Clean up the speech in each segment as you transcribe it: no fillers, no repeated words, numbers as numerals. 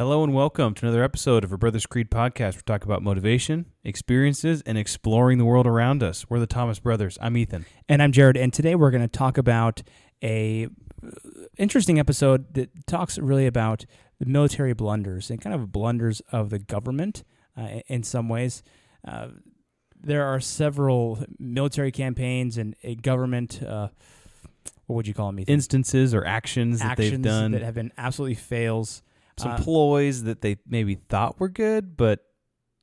Hello and welcome to another episode of our Brothers Creed podcast. We're talking about motivation, experiences, and exploring the world around us. We're the Thomas Brothers. I'm Ethan. And I'm Jared. And today we're going to talk about a interesting episode that talks really about the military blunders and kind of blunders of the government in some ways. There are several military campaigns and a government, what would you call them, Ethan? Instances or actions that they've done. That have been absolutely fails. Some ploys that they maybe thought were good, but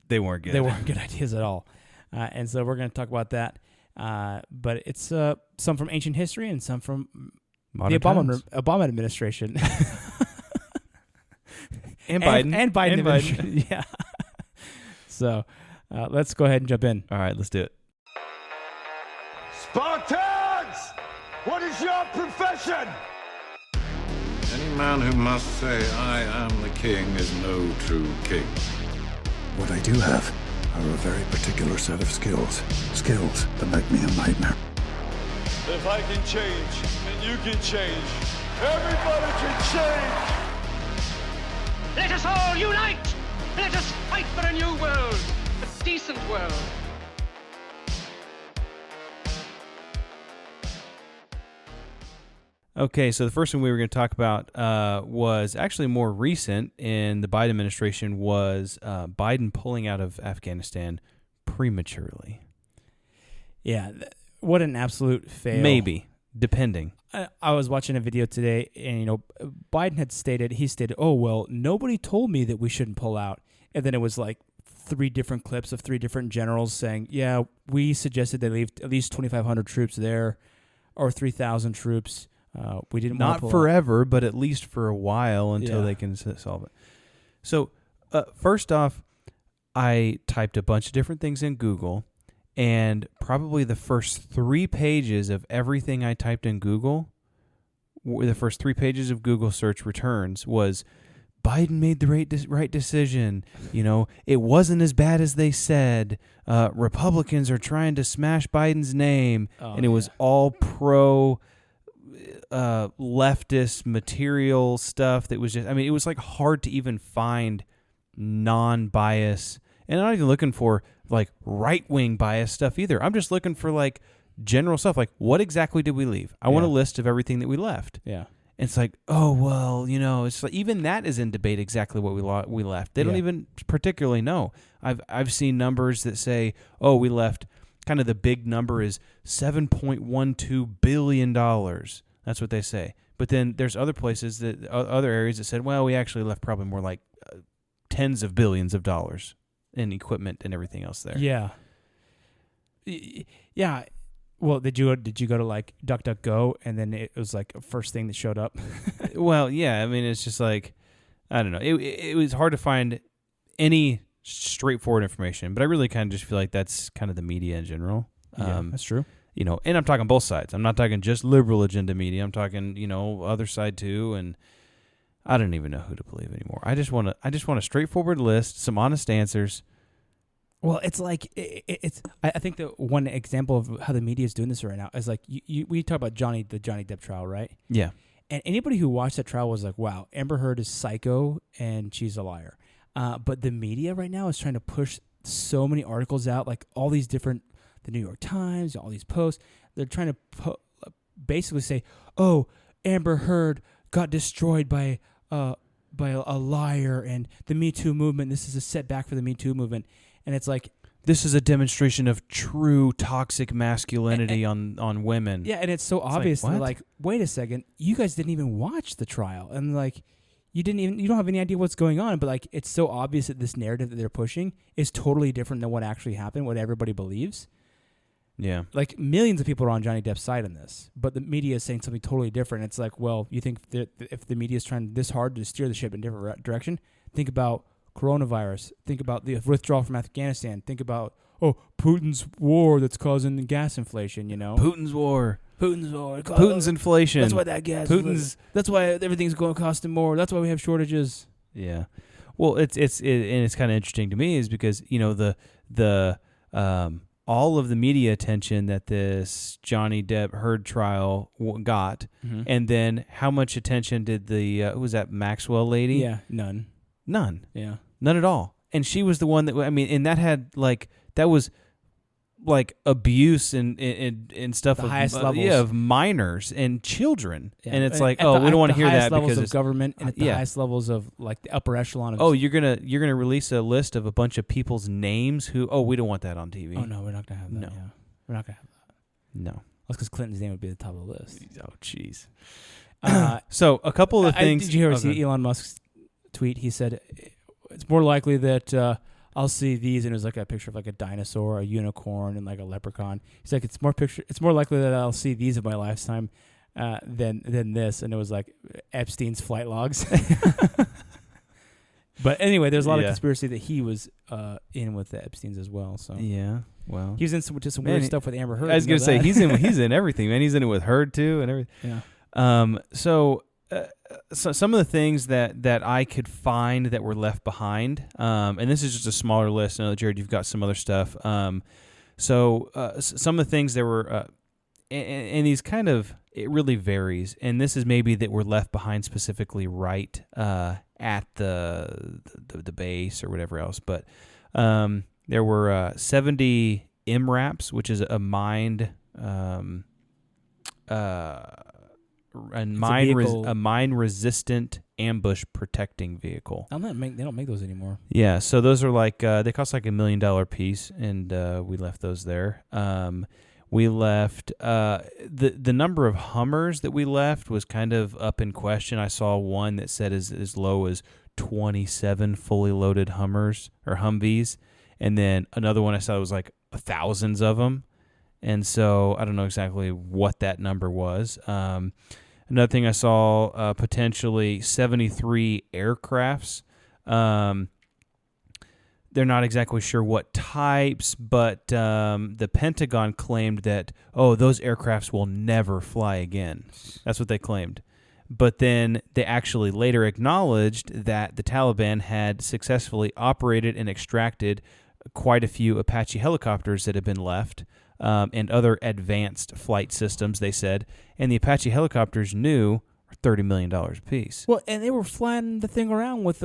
they weren't good. They weren't good ideas at all. And so we're going to talk about that. But it's some from ancient history and some from Modern the times. Obama administration. And Biden. And Biden administration. Yeah. So let's go ahead and jump in. All right, let's do it. Spartans! What is your profession? Any man who must say, I am the king, is no true king. What I do have are a very particular set of skills. Skills that make me a nightmare. If I can change, and you can change, everybody can change! Let us all unite! Let us fight for a new world, a decent world. Okay, so the first one we were going to talk about was actually more recent in the Biden administration was Biden pulling out of Afghanistan prematurely. Yeah. What an absolute fail. Maybe, depending. I was watching a video today, and Biden had stated, oh, well, nobody told me that we shouldn't pull out. And then it was like 3 different clips of 3 different generals saying, yeah, we suggested they leave at least 2,500 troops there or 3,000 troops. We didn't want to pull forever, out. but at least for a while until they can solve it. So first off, I typed a bunch of different things in Google, and probably the first 3 pages of everything I typed in Google, the first 3 pages of Google search returns was, Biden made the right decision. It wasn't as bad as they said. Republicans are trying to smash Biden's name, and it was all pro leftist material stuff that was just, it was like hard to even find non-bias, and I'm not even looking for like right-wing bias stuff either. I'm just looking for like general stuff, like what exactly did we leave? I want a list of everything that we left. Yeah. And it's like, oh, well, it's like even that is in debate exactly what we left. They don't even particularly know. I've seen numbers that say, oh, we left, kind of the big number is $7.12 billion. That's what they say. But then there's other places other areas that said, well, we actually left probably more like tens of billions of dollars in equipment and everything else there. Yeah. Yeah. Well, did you go to like DuckDuckGo and then it was like a first thing that showed up? Well, yeah. It's just like, I don't know. It was hard to find any straightforward information, but I really kind of just feel like that's kind of the media in general. Yeah, that's true. And I'm talking both sides. I'm not talking just liberal agenda media. I'm talking, other side too. And I don't even know who to believe anymore. I just want a straightforward list, some honest answers. Well, it's like I think the one example of how the media is doing this right now is like we talk about the Johnny Depp trial, right? Yeah. And anybody who watched that trial was like, wow, Amber Heard is psycho and she's a liar. But the media right now is trying to push so many articles out, like all these different, the New York Times, all these posts. They're trying to basically say, oh, Amber Heard got destroyed by a liar, and the Me Too movement, this is a setback for the Me Too movement. And it's like, this is a demonstration of true toxic masculinity on women. Yeah, and it's so obvious. Like, they're like, wait a second, you guys didn't even watch the trial, and like, you don't have any idea what's going on. But like, it's so obvious that this narrative that they're pushing is totally different than what actually happened, what everybody believes. Yeah, like millions of people are on Johnny Depp's side in this, but the media is saying something totally different. It's like, well, you think that if the media is trying this hard to steer the ship in a different direction, think about coronavirus, think about the withdrawal from Afghanistan, think about, Putin's war that's causing the gas inflation, Putin's war. Putin's inflation. That's why that gas. That's why everything's going to cost him more. That's why we have shortages. Yeah, well, it's kind of interesting to me is because the all of the media attention that this Johnny Depp Heard trial got, and then how much attention did the who was that Maxwell lady? Yeah, none. None. Yeah. None at all. And she was the one that, and that had that was abuse and stuff The highest levels. of minors and children. Yeah. And it's we don't want to hear that levels because of it's government and at the highest levels of the upper echelon of. Oh, you're gonna release a list of a bunch of people's names who? Oh, we don't want that on TV. Oh no, we're not gonna have that. No, yeah. We're not gonna have that. No. That's because Clinton's name would be at the top of the list. Oh, jeez. So a couple of things. Did you hear see Elon Musk's tweet? He said it's more likely that I'll see these, and it was a picture of a dinosaur, a unicorn, and a leprechaun. He's like, it's more likely that I'll see these in my lifetime than this, and it was Epstein's flight logs. But anyway, there's a lot of conspiracy that he was in with the Epsteins as well. So yeah, well, he was in some weird stuff with Amber Heard. I was gonna say he's in everything, man. He's in it with Heard too, and everything. Yeah. So some of the things that I could find that were left behind, and this is just a smaller list. I know, Jared, you've got some other stuff. Some of the things that were, and these kind of, it really varies. And this is maybe that were left behind specifically right at the base or whatever else. But there were 70 MRAPs, which is a mine. A mine-resistant ambush protecting vehicle. They don't make those anymore. Yeah, so those are they cost $1 million piece, and we left those there. We left the number of Hummers that we left was kind of up in question. I saw one that said as low as 27 fully loaded Hummers or Humvees, and then another one I saw was thousands of them. And so I don't know exactly what that number was. Another thing I saw, potentially 73 aircrafts. They're not exactly sure what types, but the Pentagon claimed that, those aircrafts will never fly again. That's what they claimed. But then they actually later acknowledged that the Taliban had successfully operated and extracted quite a few Apache helicopters that had been left. And other advanced flight systems, they said. And the Apache helicopters were $30 million a piece. Well, and they were flying the thing around with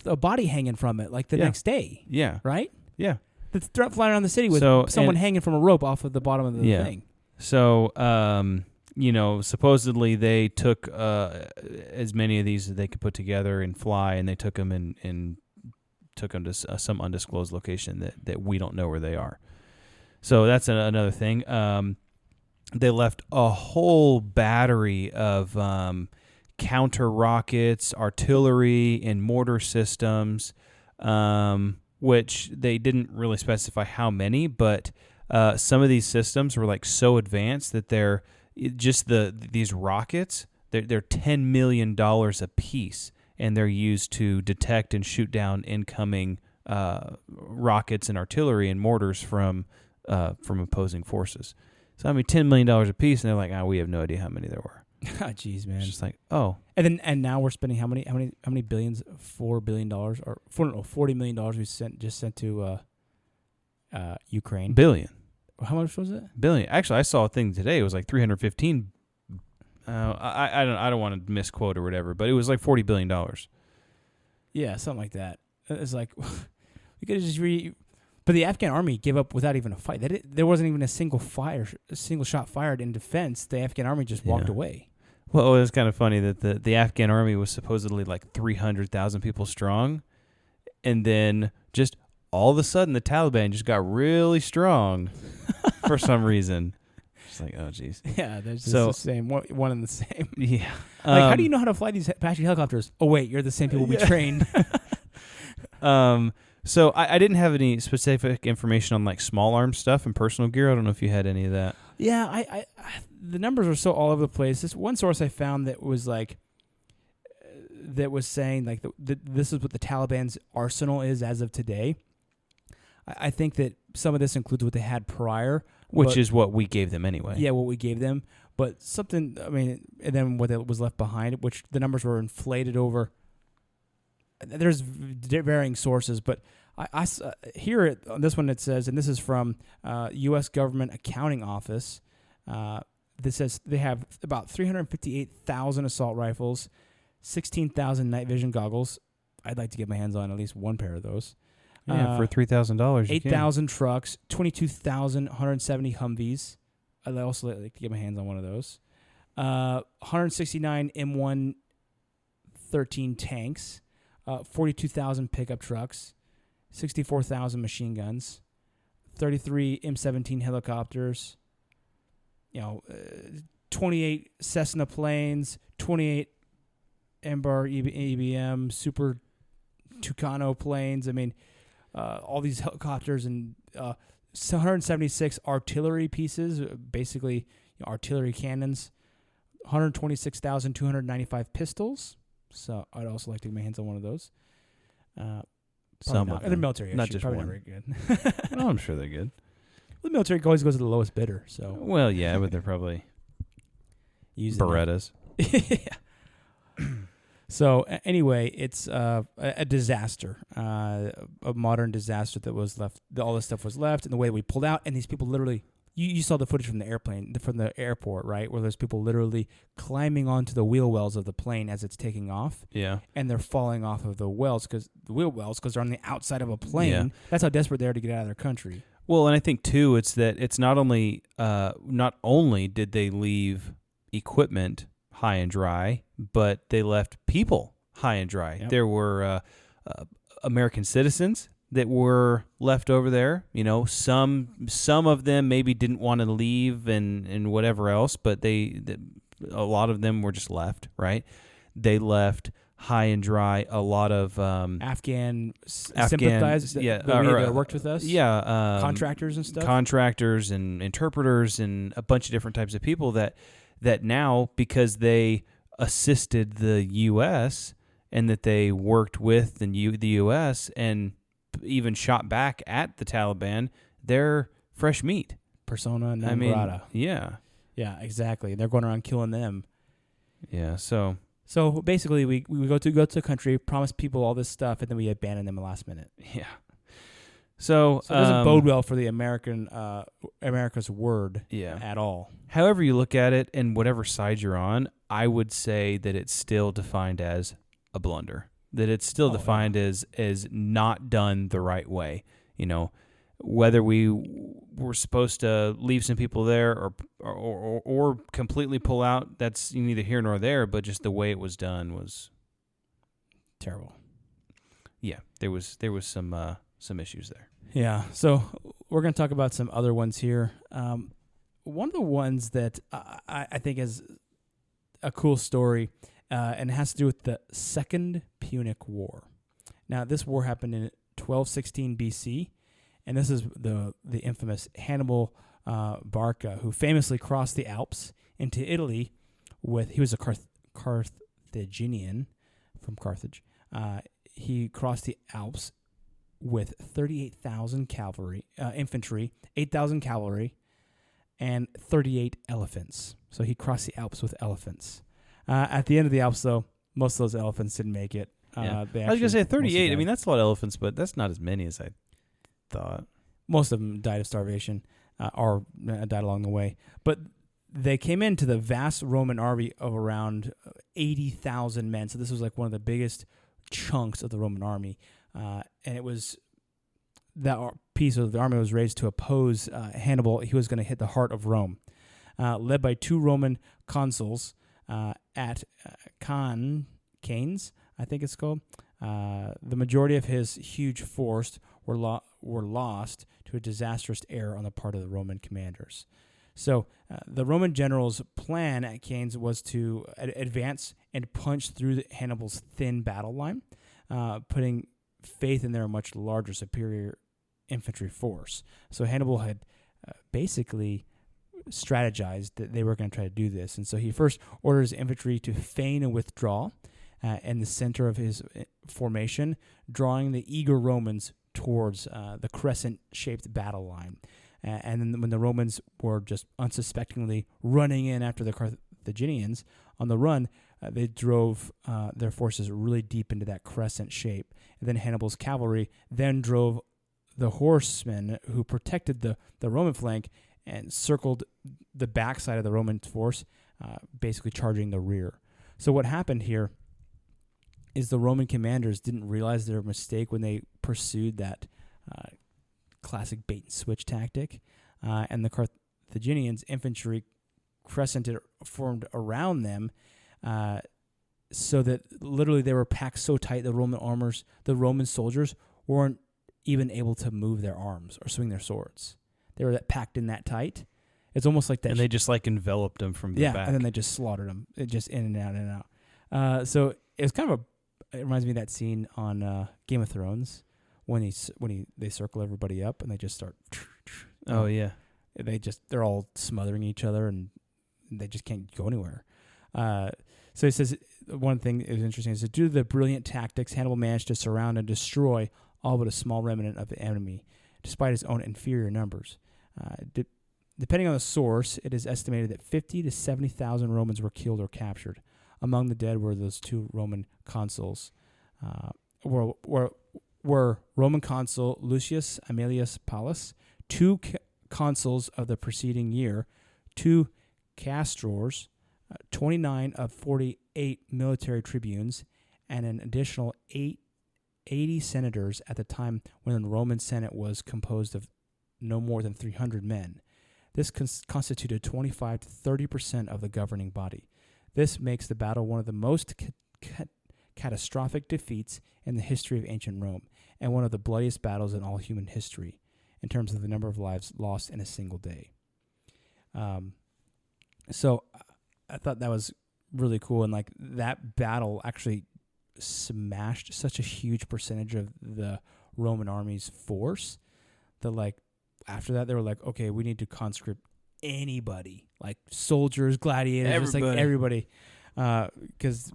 a body hanging from it, next day. Yeah. Right? Yeah. It's flying around the city with someone hanging from a rope off of the bottom of the thing. So, supposedly they took as many of these as they could put together and fly, and they took them and took them to some undisclosed location that we don't know where they are. So that's another thing. They left a whole battery of counter rockets, artillery, and mortar systems, which they didn't really specify how many, but some of these systems were so advanced that they're just these rockets. They're $10 million a piece, and they're used to detect and shoot down incoming rockets and artillery and mortars from opposing forces. So $10 million a piece, and they're we have no idea how many there were. Jeez, man. It's just and now we're spending how many billions? $4 billion or $40 million we sent to Ukraine. Billion. How much was it? Billion. Actually, I saw a thing today. It was 315. I don't want to misquote or whatever, but it was $40 billion. Yeah, something like that. It's we could just But the Afghan army gave up without even a fight. There wasn't even a single shot fired in defense. The Afghan army just walked away. Well, it was kind of funny that the Afghan army was supposedly 300,000 people strong, and then just all of a sudden the Taliban just got really strong for some reason. Just oh, geez. Yeah, they're just the same, one and the same. Yeah. How do you know how to fly these Apache helicopters? Oh, wait, you're the same people we trained. So I didn't have any specific information on small arms stuff and personal gear. I don't know if you had any of that. Yeah, I the numbers are so all over the place. This one source I found that was saying this is what the Taliban's arsenal is as of today. I think that some of this includes what they had prior, which is what we gave them anyway. Yeah, what we gave them, but something. And then what was left behind, which the numbers were inflated over. There's varying sources, but I hear it on this one. It says, and this is from U.S. Government Accounting Office. This says they have about 358,000 assault rifles, 16,000 night vision goggles. I'd like to get my hands on at least one pair of those. Yeah, for $3,000, 8,000 trucks, 22,170 Humvees. I'd also like to get my hands on one of those. 169 M1 13 tanks, 42,000 pickup trucks, 64,000 machine guns, 33 M17 helicopters, 28 Cessna planes, 28 Embraer EBM Super Tucano planes. I mean, all these helicopters and 176 artillery pieces, basically artillery cannons, 126,295 pistols. So I'd also like to get my hands on one of those. Some of them. They're military not issue, just probably one. not very good. Oh, I'm sure they're good. The military always goes to the lowest bidder. So Well, yeah, but they're probably using Berettas. Yeah. So anyway, it's a disaster, a modern disaster that was left. All this stuff was left, and the way we pulled out, and these people literally. You saw the footage from the airplane, from the airport, right? Where there's people literally climbing onto the wheel wells of the plane as it's taking off. Yeah. And they're falling off of the wheel wells because they're on the outside of a plane. Yeah. That's how desperate they are to get out of their country. Well, and I think too, it's that it's not only did they leave equipment high and dry, but they left people high and dry. Yep. There were American citizens that were left over there. Some of them maybe didn't want to leave and whatever else, but a lot of them were just left. Right? They left high and dry. A lot of Afghan sympathizers that worked with us. Yeah, contractors and stuff. Contractors and interpreters and a bunch of different types of people that now, because they assisted the U.S. and that they worked with the U.S. and even shot back at the Taliban, they're fresh meat. Persona non grata. Yeah. Yeah, exactly. They're going around killing them. Yeah, so basically we go to a country, promise people all this stuff, and then we abandon them at the last minute. Yeah. So it doesn't bode well for the America's word at all. However you look at it and whatever side you're on, I would say that it's still defined as a blunder. That it's still defined as not done the right way. Whether we were supposed to leave some people there or completely pull out, that's neither here nor there, but just the way it was done was terrible. Yeah, there was some issues there. Yeah, so we're going to talk about some other ones here. One of the ones that I think is a cool story, and it has to do with the Second Punic War. Now, this war happened in 1216 BC, and this is the infamous Hannibal Barca, who famously crossed the Alps into Italy he was a Carthaginian from Carthage. He crossed the Alps with 38,000 infantry, 8,000 cavalry, and 38 elephants. So he crossed the Alps with elephants. At the end of the Alps, though, most of those elephants didn't make it. I was going to say 38. I mean, that's a lot of elephants, but that's not as many as I thought. Most of them died of starvation or died along the way. But they came into the vast Roman army of around 80,000 men. So this was like one of the biggest chunks of the Roman army. And it was that piece of the army was raised to oppose Hannibal. He was going to hit the heart of Rome. Led by two Roman consuls at Cannes, I think it's called. The majority of his huge force were lost to a disastrous error on the part of the Roman commanders. So the Roman general's plan at Cannes was to advance and punch through Hannibal's thin battle line, putting faith in their much larger, superior infantry force. So Hannibal had basically strategized that they were going to try to do this. And so he first orders infantry to feign a withdrawal in the center of his formation, drawing the eager Romans towards the crescent-shaped battle line. And then when the Romans were just unsuspectingly running in after the Carthaginians on the run, they drove their forces really deep into that crescent shape. And then Hannibal's cavalry then drove the horsemen who protected the Roman flank and circled the backside of the Roman force, basically charging the rear. So what happened here is the Roman commanders didn't realize their mistake when they pursued that classic bait and switch tactic, and the Carthaginians' infantry crescented formed around them, so that literally they were packed so tight the Roman soldiers weren't even able to move their arms or swing their swords. They were packed in that tight. It's almost like that. And they just like enveloped them from the back. Yeah, and then they just slaughtered them. It just in and out, in and out. So it was kind of it reminds me of that scene on Game of Thrones when they circle everybody up and they just start. Oh yeah. They're all smothering each other and they just can't go anywhere. So he says one thing that was interesting is that due to the brilliant tactics, Hannibal managed to surround and destroy all but a small remnant of the enemy, despite his own inferior numbers. Depending on the source, it is estimated that 50 to 70,000 Romans were killed or captured. Among the dead were those 2 Roman consuls. Were Roman consul Lucius Aemilius Paulus, 2 consuls of the preceding year, 2 castors, 29 of 48 military tribunes, and an additional 80 senators at the time when the Roman Senate was composed of no more than 300 men. This constituted 25 to 30% of the governing body. This makes the battle one of the most catastrophic defeats in the history of ancient Rome, and one of the bloodiest battles in all human history, in terms of the number of lives lost in a single day. So I thought that was really cool, and like that battle actually smashed such a huge percentage of the Roman army's force that like after that they were like, okay, we need to conscript anybody, like soldiers, gladiators, just like everybody, because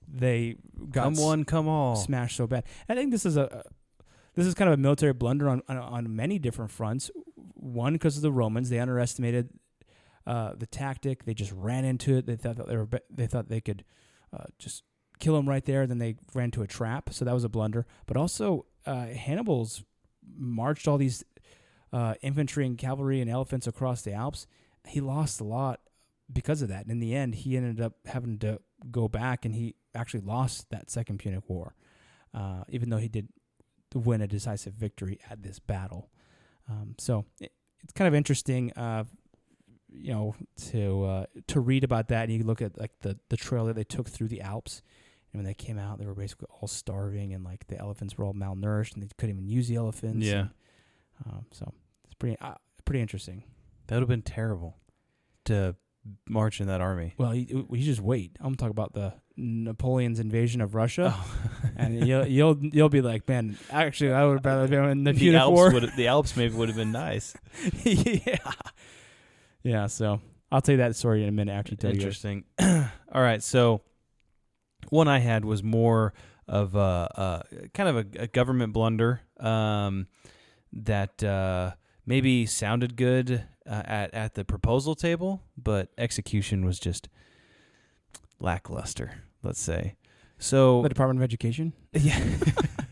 they got come one, come all, smashed so bad. I think this is kind of a military blunder on many different fronts. One, because of the Romans, they underestimated the tactic. They just ran into it. They thought they could just kill them right there. Then they ran to a trap. So that was a blunder. But also, Hannibal's marched all these infantry and cavalry and elephants across the Alps. He lost a lot because of that. And in the end, he ended up having to go back, and he actually lost that Second Punic War, even though he did win a decisive victory at this battle. So it's kind of interesting, to read about that. And you look at like the trail that they took through the Alps, and when they came out, they were basically all starving, and like the elephants were all malnourished, and they couldn't even use the elephants. Yeah. And, so it's pretty interesting. That would have been terrible to march in that army. Well, you just wait. I'm talking about the Napoleon's invasion of Russia, and you'll be like, man, actually, I would rather be in the Punic War. The Alps maybe would have been nice. Yeah. So I'll tell you that story in a minute after you tell you. Interesting. All right, so one I had was more of a kind of a government blunder that maybe sounded good at the proposal table, but execution was just lackluster, let's say. So the Department of Education? Yeah.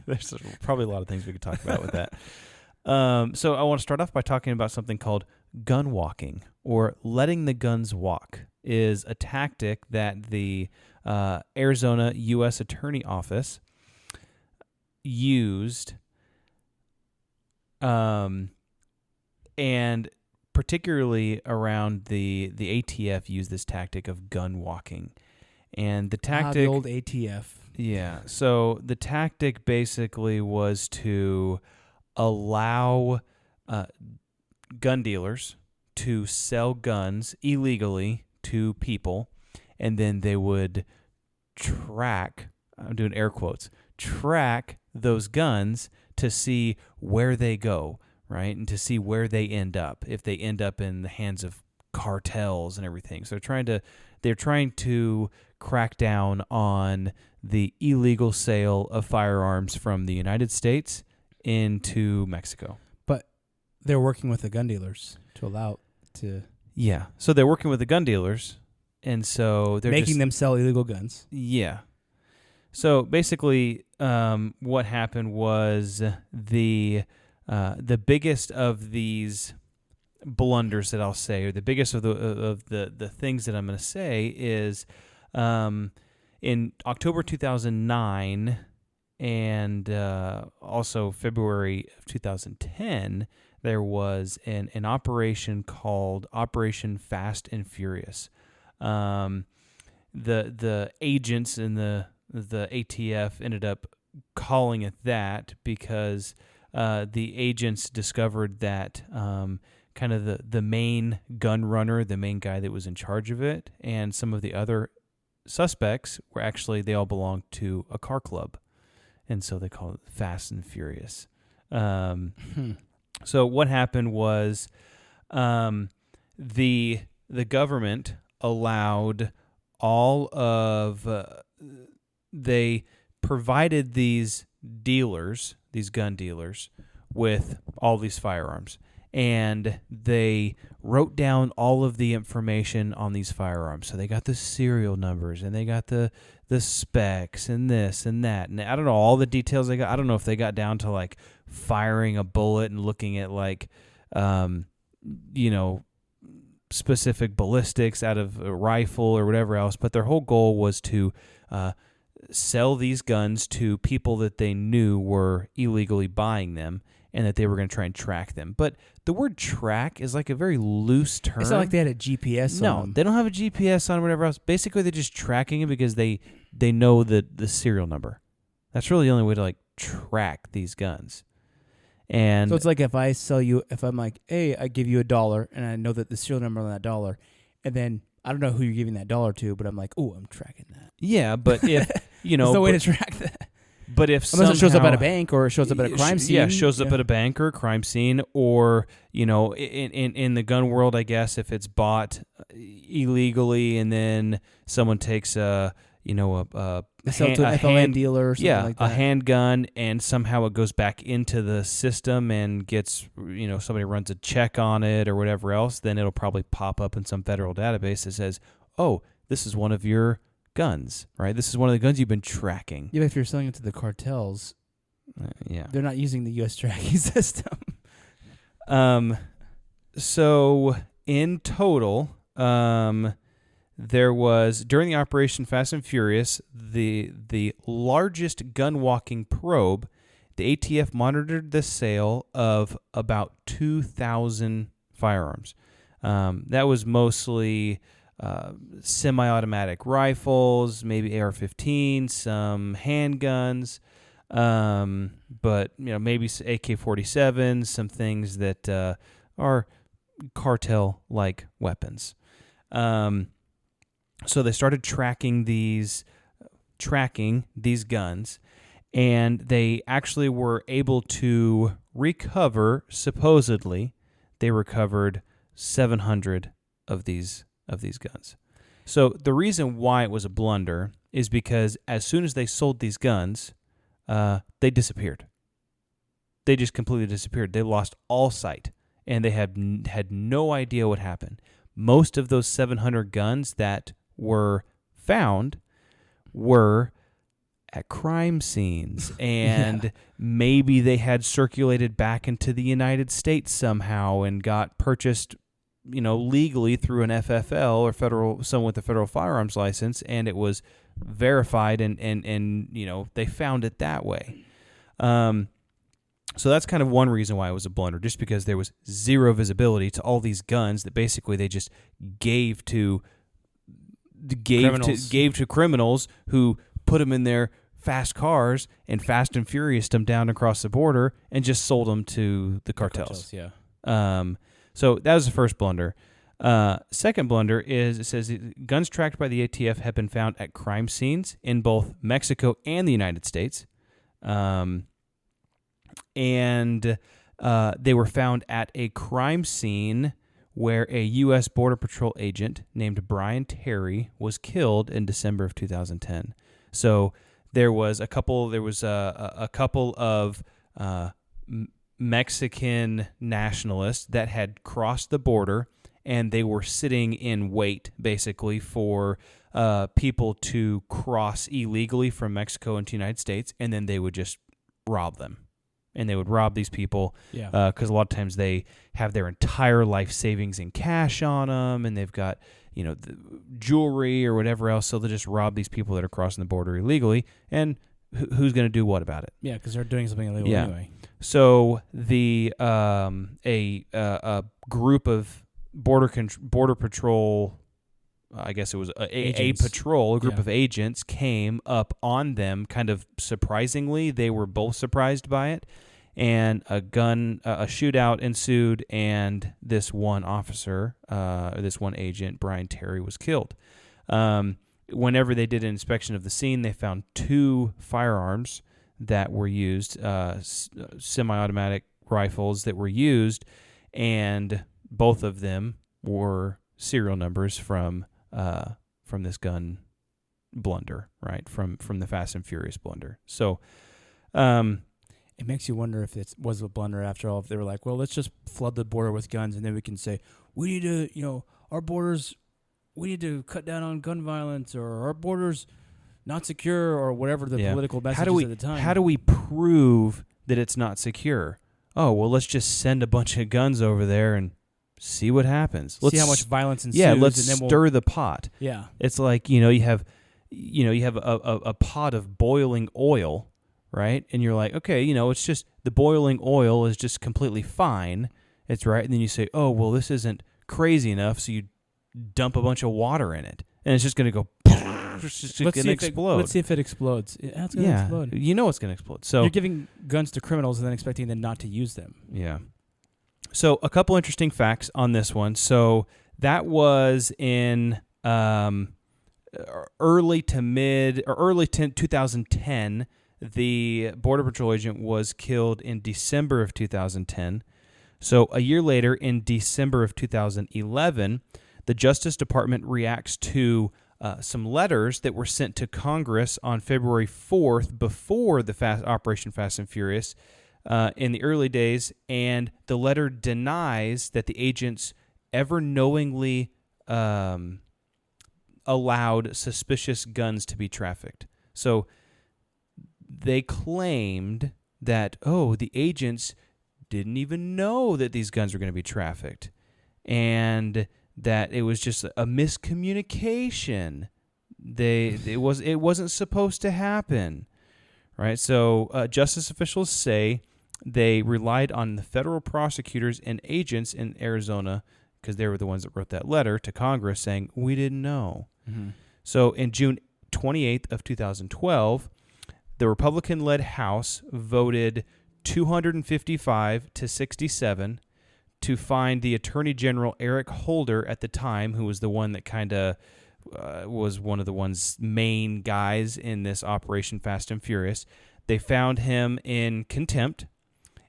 There's probably a lot of things we could talk about with that. So I want to start off by talking about something called gun walking, or letting the guns walk, is a tactic that the Arizona U.S. Attorney Office used, and particularly around the ATF used this tactic of gun walking. And the tactic... the old ATF. Yeah. So the tactic basically was to allow gun dealers to sell guns illegally to people, and then they would track, I'm doing air quotes, track those guns to see where they go, right? And to see where they end up, if they end up in the hands of cartels and everything. So they're trying to crack down on the illegal sale of firearms from the United States into Mexico. But they're working with the gun dealers to allow to... Yeah. So they're working with the gun dealers, and so they're making them sell illegal guns. Yeah. So basically, what happened was the biggest of these blunders that I'll say, or the biggest of the things that I'm going to say is, in October 2009 and also February of 2010, there was an operation called Operation Fast and Furious. The agents in the ATF ended up calling it that because the agents discovered that kind of the main gun runner, the main guy that was in charge of it, and some of the other suspects were actually, they all belonged to a car club. And so they call it Fast and Furious. So what happened was the government allowed all of they provided these dealers, these gun dealers, with all these firearms. And they wrote down all of the information on these firearms. So they got the serial numbers, and they got the specs, and this and that. And I don't know all the details they got. I don't know if they got down to like firing a bullet and looking at like, specific ballistics out of a rifle or whatever else. But their whole goal was to sell these guns to people that they knew were illegally buying them, and that they were going to try and track them. But the word track is like a very loose term. It's not like they had a GPS on them. No, they don't have a GPS on whatever else. Basically, they're just tracking it because they know the serial number. That's really the only way to like track these guns. And so it's like if I'm like, hey, I give you $1, and I know that the serial number on that $1, and then I don't know who you're giving that $1 to, but I'm like, oh, I'm tracking that. Yeah, but if, there's no way to track that. But if unless it shows up at a bank or it shows up at a crime scene. Yeah, shows up at a bank or a crime scene, or, in the gun world, I guess, if it's bought illegally and then someone takes a FLN dealer or something like that. a handgun, and somehow it goes back into the system and gets, somebody runs a check on it or whatever else, then it'll probably pop up in some federal database that says, oh, this is one of your guns, right? This is one of the guns you've been tracking. Yeah, but if you're selling it to the cartels, they're not using the U.S. tracking system. So in total, there was, during the Operation Fast and Furious, the largest gun-walking probe, the ATF monitored the sale of about 2,000 firearms. That was mostly semi-automatic rifles, maybe AR-15, some handguns, but maybe AK-47s, some things that are cartel-like weapons. So they started tracking these guns, and they actually were able to recover. Supposedly, they recovered 700 of these guns. So the reason why it was a blunder is because as soon as they sold these guns, they disappeared. They just completely disappeared. They lost all sight, and they had no idea what happened. Most of those 700 guns that were found were at crime scenes, and maybe they had circulated back into the United States somehow and got purchased, legally through an FFL or someone with a federal firearms license, and it was verified, and they found it that way. So that's kind of one reason why it was a blunder, just because there was zero visibility to all these guns that basically they just gave to criminals who put them in their fast cars and Fast and Furious them down across the border and just sold them to the cartels. So that was the first blunder. Second blunder is, it says guns tracked by the ATF have been found at crime scenes in both Mexico and the United States. And they were found at a crime scene where a U.S. Border Patrol agent named Brian Terry was killed in December of 2010. So there was a couple of Mexican nationalists that had crossed the border, and they were sitting in wait basically for people to cross illegally from Mexico into the United States, and then they would just rob them. and they would rob these people. Yeah. Because a lot of times they have their entire life savings in cash on them, and they've got the jewelry or whatever else. So they'll just rob these people that are crossing the border illegally, and who's going to do what about it? Yeah, because they're doing something illegal anyway. So the a group of border patrol, I guess it was a group of agents came up on them kind of surprisingly. They were both surprised by it, and a shootout ensued, and this one officer, this one agent, Brian Terry, was killed. Whenever they did an inspection of the scene, they found 2 firearms that were used, semi-automatic rifles that were used, and both of them were serial numbers from this gun blunder, right? From the Fast and Furious blunder. So, it makes you wonder if it was a blunder after all. If they were like, well, let's just flood the border with guns, and then we can say we need to, our borders. We need to cut down on gun violence, or our borders not secure, or whatever the political message is at the time. How do we prove that it's not secure? Oh, well, let's just send a bunch of guns over there and see what happens. Let's see how much violence ensues. Yeah, let's and then stir the pot. Yeah, it's like you have a pot of boiling oil, right? And you're like, okay, it's just the boiling oil is just completely fine. It's right, and then you say, oh, well, this isn't crazy enough, so you dump a bunch of water in it, and it's just going to go. It's just going to explode. Let's see if it explodes. It's going to explode. It's going to explode. So you're giving guns to criminals and then expecting them not to use them. Yeah. So a couple interesting facts on this one. So that was in early 2010. The Border Patrol agent was killed in December of 2010. So a year later, in December of 2011, the Justice Department reacts to some letters that were sent to Congress on February 4th before the Operation Fast and Furious in the early days, and the letter denies that the agents ever knowingly allowed suspicious guns to be trafficked. So they claimed that, the agents didn't even know that these guns were going to be trafficked, and that it was just a miscommunication. It wasn't supposed to happen, right? So justice officials say they relied on the federal prosecutors and agents in Arizona, because they were the ones that wrote that letter to Congress saying, we didn't know. Mm-hmm. So in June 28th of 2012, the Republican-led House voted 255 to 67 to find the Attorney General Eric Holder at the time, who was the one that kind of was one of the one's main guys in this Operation Fast and Furious. They found him in contempt,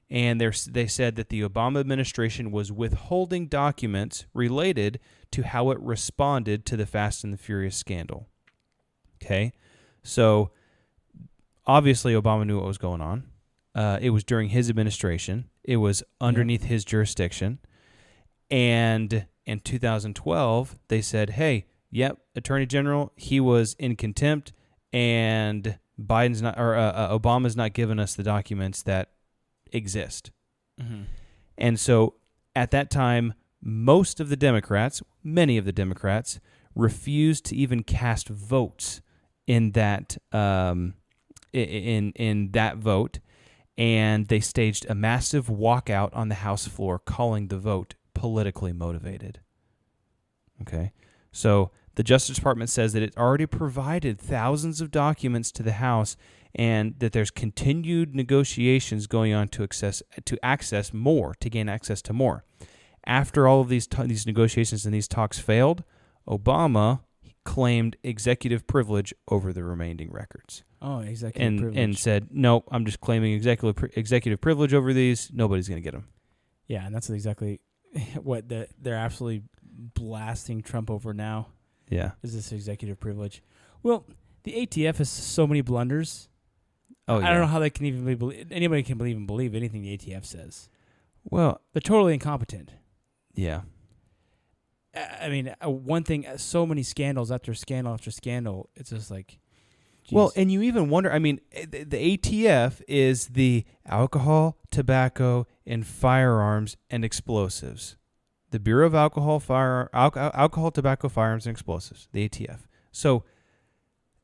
and they said that the Obama administration was withholding documents related to how it responded to the Fast and the Furious scandal. Okay, so obviously Obama knew what was going on. It was during his administration. It was underneath his jurisdiction. And in 2012, they said, hey, Attorney General, he was in contempt, and Obama's not giving us the documents that exist. Mm-hmm. And so at that time, many of the Democrats, refused to even cast votes in that in that vote. And they staged a massive walkout on the House floor, calling the vote politically motivated. Okay, so the Justice Department says that it already provided thousands of documents to the House, and that there's continued negotiations going on to gain access to more. After all of these negotiations and these talks failed, Obama claimed executive privilege over the remaining records. Oh, executive privilege. And said, no, I'm just claiming executive privilege over these. Nobody's going to get them. Yeah, and that's exactly what they're absolutely blasting Trump over now. Yeah. Is this executive privilege. Well, the ATF has so many blunders. Oh, yeah. I don't know how they can even anybody can even believe anything the ATF says. Well, they're totally incompetent. Yeah. I mean, one thing, so many scandals after scandal after scandal, it's just like, Well, and you even wonder, I mean, the ATF is the Alcohol, Tobacco, and Firearms and Explosives. The Bureau of Alcohol, Tobacco, Firearms, and Explosives, the ATF. So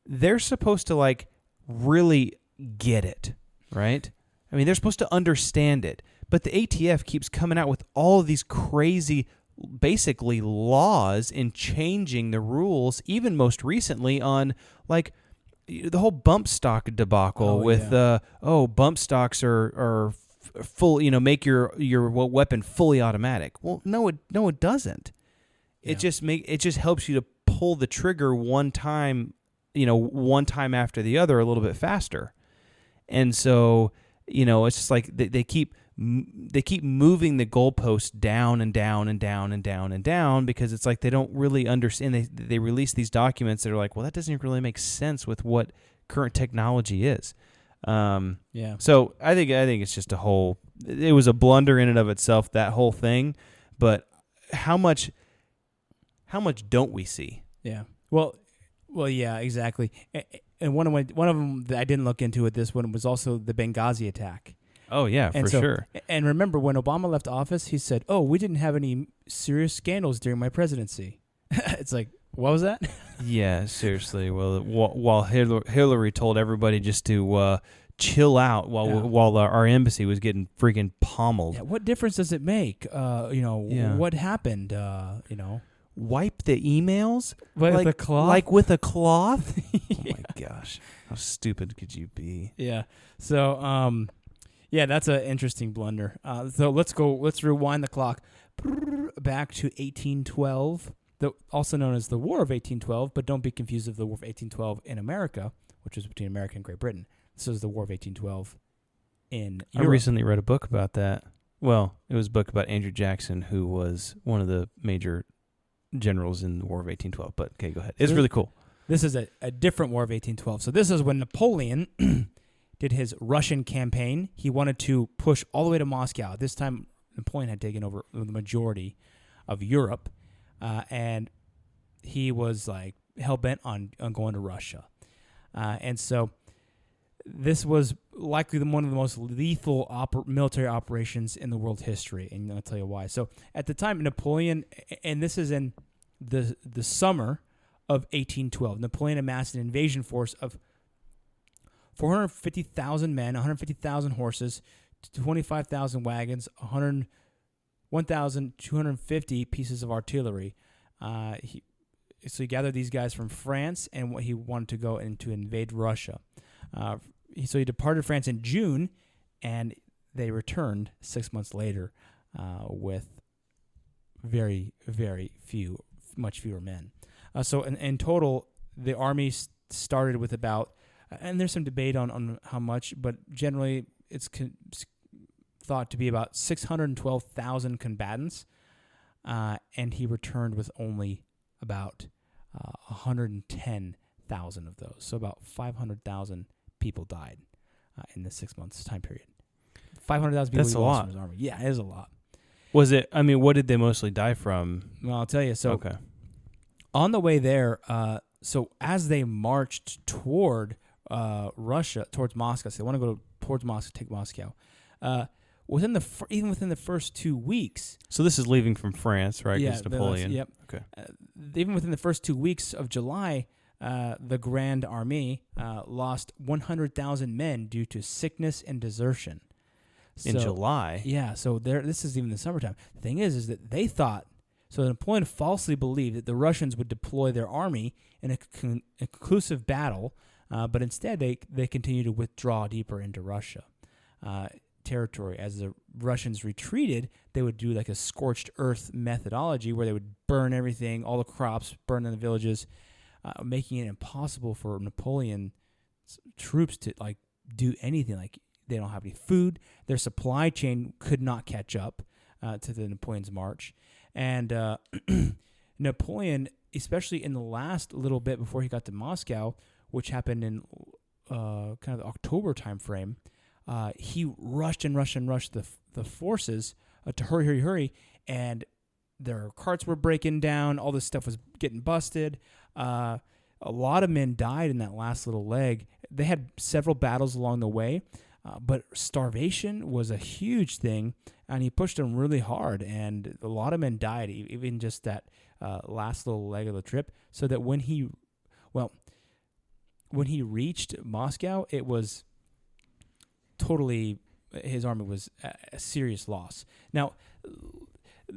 they're supposed to, like, really get it, right? I mean, they're supposed to understand it. But the ATF keeps coming out with all of these crazy, basically, laws and changing the rules, even most recently on, like, the whole bump stock debacle bump stocks are full, make your weapon fully automatic. Well, no, it doesn't. Yeah. It just helps you to pull the trigger one time after the other a little bit faster. And so, it's just like they keep moving the goalposts down and down and down and down and down because it's like they don't really understand. They release these documents that are like, well, that doesn't really make sense with what current technology is. So I think it's just it was a blunder in and of itself, that whole thing. But how much don't we see? Yeah. Well, yeah, exactly. And one of them that I didn't look into at this one was also the Benghazi attack. Oh yeah, sure. And remember when Obama left office, he said, "Oh, we didn't have any serious scandals during my presidency." It's like, what was that? Yeah, seriously. Well, while Hillary told everybody just to chill out while our embassy was getting freaking pommeled. Yeah, what difference does it make? What happened? Wipe the emails with a cloth? Like with a cloth? Yeah. Oh my gosh, how stupid could you be? Yeah. So, yeah, that's an interesting blunder. So let's rewind the clock back to 1812, also known as the War of 1812, but don't be confused with the War of 1812 in America, which was between America and Great Britain. This is the War of 1812 in Europe. I recently read a book about that. Well, it was a book about Andrew Jackson, who was one of the major generals in the War of 1812. But, okay, go ahead. It's really cool. This is a different War of 1812. So this is when Napoleon did his Russian campaign. He wanted to push all the way to Moscow. This time, Napoleon had taken over the majority of Europe, and he was like hell-bent on going to Russia. And so this was likely one of the most lethal military operations in the world history, and I'll tell you why. So at the time, Napoleon, and this is in the summer of 1812, Napoleon amassed an invasion force of 450,000 men, 150,000 horses, 25,000 wagons, 1,250 pieces of artillery. So he gathered these guys from France, and he wanted to go in to invade Russia. So he departed France in June, and they returned 6 months later with very, very much fewer men. So in total, the army started with about, and there's some debate on how much, but generally it's thought to be about 612,000 combatants, and he returned with only about 110,000 of those. So about 500,000 people died in the 6 months time period. 500,000 people. That's a lot. From his army. Yeah, it is a lot. Was it? I mean, what did they mostly die from? Well, I'll tell you. So okay. On the way there, so as they marched toward Russia, towards Moscow, so they want to go towards Moscow, take Moscow. Even within the first 2 weeks. So this is leaving from France, right? Yeah, Napoleon. Yep. Okay. Even within the first 2 weeks of July, the Grand Army lost 100,000 men due to sickness and desertion. In July? Yeah, so this is even the summertime. The thing is that they thought, so Napoleon falsely believed that the Russians would deploy their army in a conclusive battle, but instead they continued to withdraw deeper into Russia territory. As the Russians retreated, they would do like a scorched earth methodology where they would burn everything, all the crops, burn in the villages, making it impossible for Napoleon's troops to like do anything. Like they don't have any food. Their supply chain could not catch up to the Napoleon's march. And Napoleon, especially in the last little bit before he got to Moscow, which happened in kind of the October time frame, he rushed the forces to hurry, and their carts were breaking down. All this stuff was getting busted. a lot of men died in that last little leg. They had several battles along the way, but starvation was a huge thing, and he pushed them really hard, and a lot of men died, even just that last little leg of the trip, so that when he reached Moscow, it was totally, his army was a serious loss. Now,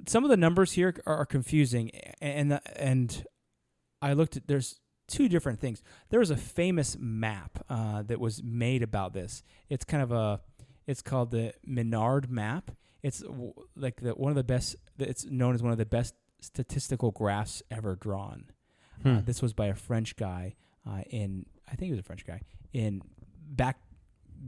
some of the numbers here are confusing, and I looked at, there's two different things. There was a famous map that was made about this. It's kind of it's called the Menard map. It's like one of the best, it's known as one of the best statistical graphs ever drawn. This was by a French guy I think he was a French guy, back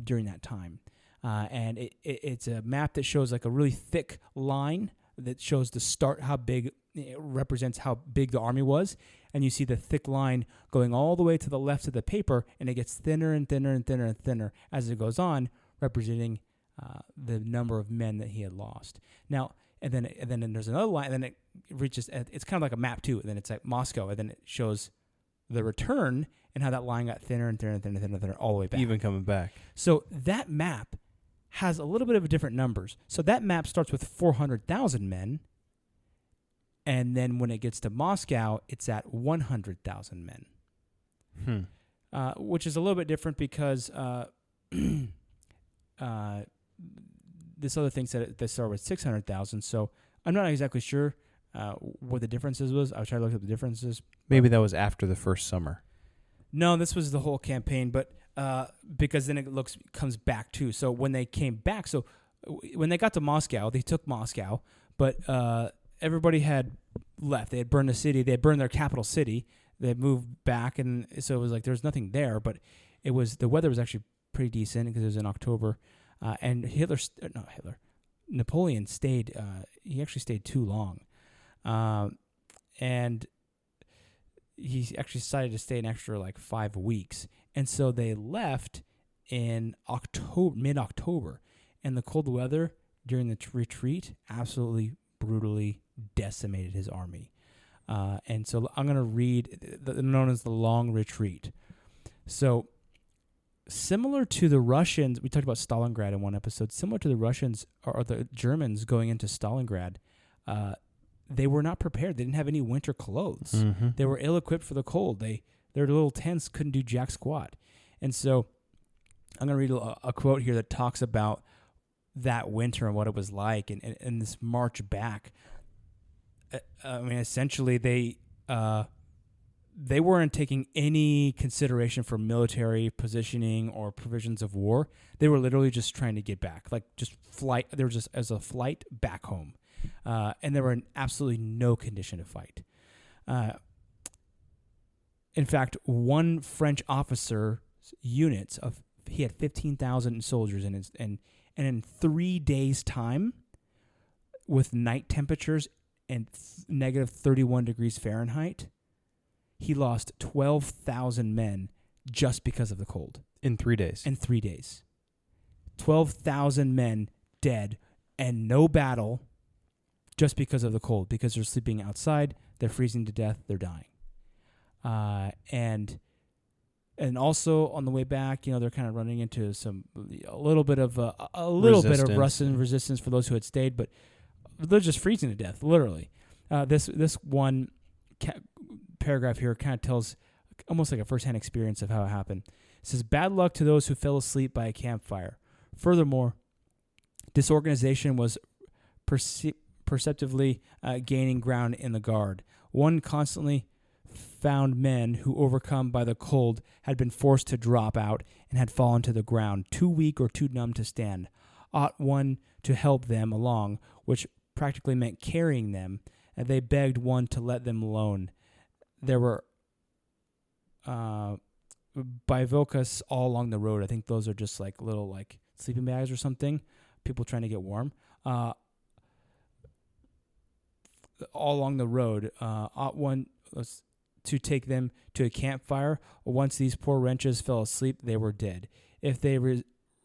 during that time. And it's a map that shows like a really thick line that shows the start, how big, it represents how big the army was. And you see the thick line going all the way to the left of the paper, and it gets thinner and thinner and thinner and thinner as it goes on, representing the number of men that he had lost. Now, and then there's another line, and then it reaches, it's kind of like a map too, and then it's like Moscow, and then it shows the return and how that line got thinner and thinner and thinner and thinner all the way back. Even coming back. So that map has a little bit of different numbers. So that map starts with 400,000 men, and then when it gets to Moscow, it's at 100,000 men. Which is a little bit different because this other thing said they started with 600,000. So I'm not exactly sure what the differences was. I was trying to look up the differences. Maybe that was after the first summer. No, this was the whole campaign, but because then it comes back too. So when they came back, so when they got to Moscow, they took Moscow, but everybody had left. They had burned the city. They had burned their capital city. They had moved back, and so it was like there was nothing there. But the weather was actually pretty decent because it was in October. And Napoleon stayed. He actually stayed too long, and he actually decided to stay an extra like 5 weeks. And so they left in mid-October, and the cold weather during the retreat absolutely brutally decimated his army. And so I'm going to read known as the Long Retreat. So similar to the Russians, we talked about Stalingrad in one episode, similar to the Russians or the Germans going into Stalingrad, they were not prepared. They didn't have any winter clothes. Mm-hmm. They were ill-equipped for the cold. Their little tents couldn't do jack squat. And so I'm going to read a quote here that talks about that winter and what it was like and this march back. I mean, essentially, they weren't taking any consideration for military positioning or provisions of war. They were literally just trying to get back, like just flight. They were just as a flight back home. And they were in absolutely no condition to fight. In fact, one French officer's units he had 15,000 soldiers in his, and in 3 days' time, with night temperatures and negative 31 degrees Fahrenheit, he lost 12,000 men just because of the cold. In 3 days. 12,000 men dead and no battle just because of the cold, because they're sleeping outside, they're freezing to death, they're dying. And also on the way back, they're kind of running into a little bit of Russian resistance for those who had stayed, but they're just freezing to death, literally. This one paragraph here kind of tells almost like a firsthand experience of how it happened. It says, "Bad luck to those who fell asleep by a campfire. Furthermore, disorganization was perceptibly gaining ground in the guard. One constantly found men who, overcome by the cold, had been forced to drop out and had fallen to the ground, too weak or too numb to stand. Ought one to help them along, which practically meant carrying them, and they begged one to let them alone. There were bivouacs all along the road." I think those are just like little like sleeping bags or something, people trying to get warm. All along the road, ought one to take them to a campfire. Once these poor wretches fell asleep, they were dead. If they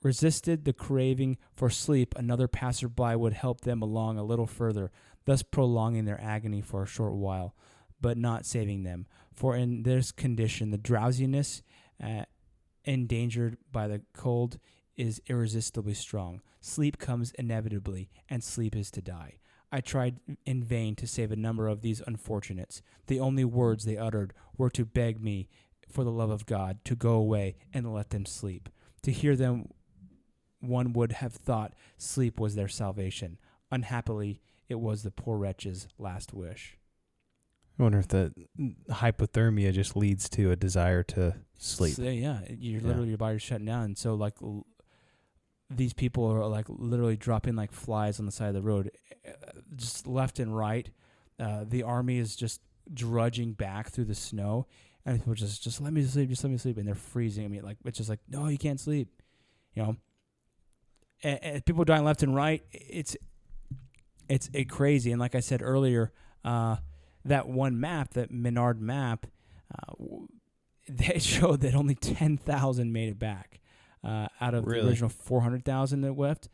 resisted the craving for sleep, another passerby would help them along a little further, thus prolonging their agony for a short while. but not saving them. For in this condition, the drowsiness, endangered by the cold, is irresistibly strong. Sleep comes inevitably, and sleep is to die. I tried in vain to save a number of these unfortunates. The only words they uttered were to beg me, for the love of God, to go away and let them sleep. To hear them, one would have thought sleep was their salvation. Unhappily, it was the poor wretch's last wish. I wonder if the hypothermia just leads to a desire to sleep. So, yeah, literally your body's shutting down. And so, like, these people are, like, literally dropping like flies on the side of the road, just left and right. The army is just drudging back through the snow, and people just let me sleep, just let me sleep, and they're freezing. I mean, like, it's just like, no, you can't sleep, you know. And people dying left and right. It's crazy. And like I said earlier, that one map, that Menard map, they showed that only 10,000 made it back out of the original 400,000 that left.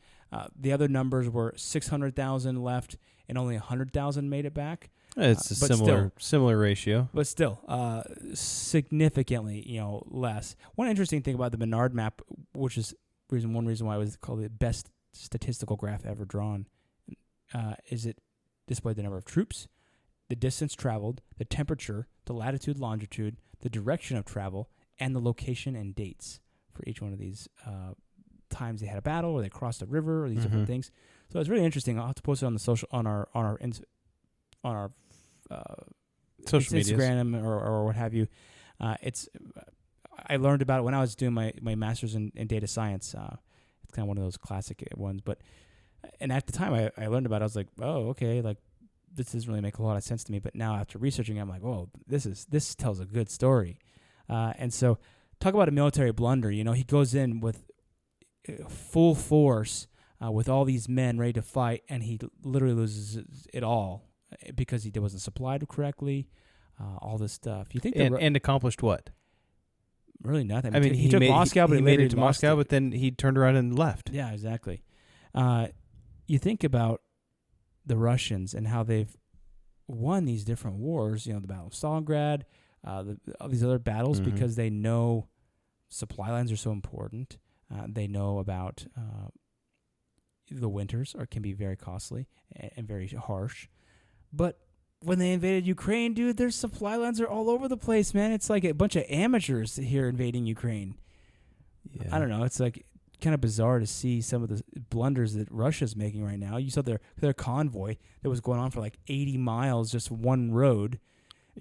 The other numbers were 600,000 left and only 100,000 made it back. It's a similar ratio. But still, significantly, less. One interesting thing about the Menard map, which is one reason why it was called the best statistical graph ever drawn, is it displayed the number of troops, the distance traveled, the temperature, the latitude, longitude, the direction of travel, and the location and dates for each one of these times they had a battle or they crossed a river or these different things. So it's really interesting. I'll have to post it on the social on our social media, Instagram or what have you. I learned about it when I was doing my master's in data science. It's kind of one of those classic ones, and at the time I learned about it, I was like, oh, okay, like this doesn't really make a lot of sense to me. But now after researching it, I'm like, oh, this tells a good story. And so talk about a military blunder. He goes in with full force with all these men ready to fight, and he literally loses it all because he wasn't supplied correctly. All this stuff. You think and accomplished what? Really nothing. I mean, he took Moscow, but he made it to Moscow, but then he turned around and left. Yeah, exactly. You think about the Russians and how they've won these different wars, the Battle of Stalingrad, all these other battles, because they know supply lines are so important. They know about the winters can be very costly and very harsh. But when they invaded Ukraine, dude, their supply lines are all over the place, man. It's like a bunch of amateurs here invading Ukraine. Yeah. I don't know. It's like kind of bizarre to see some of the blunders that Russia's making right now. You saw their convoy that was going on for like 80 miles, just one road.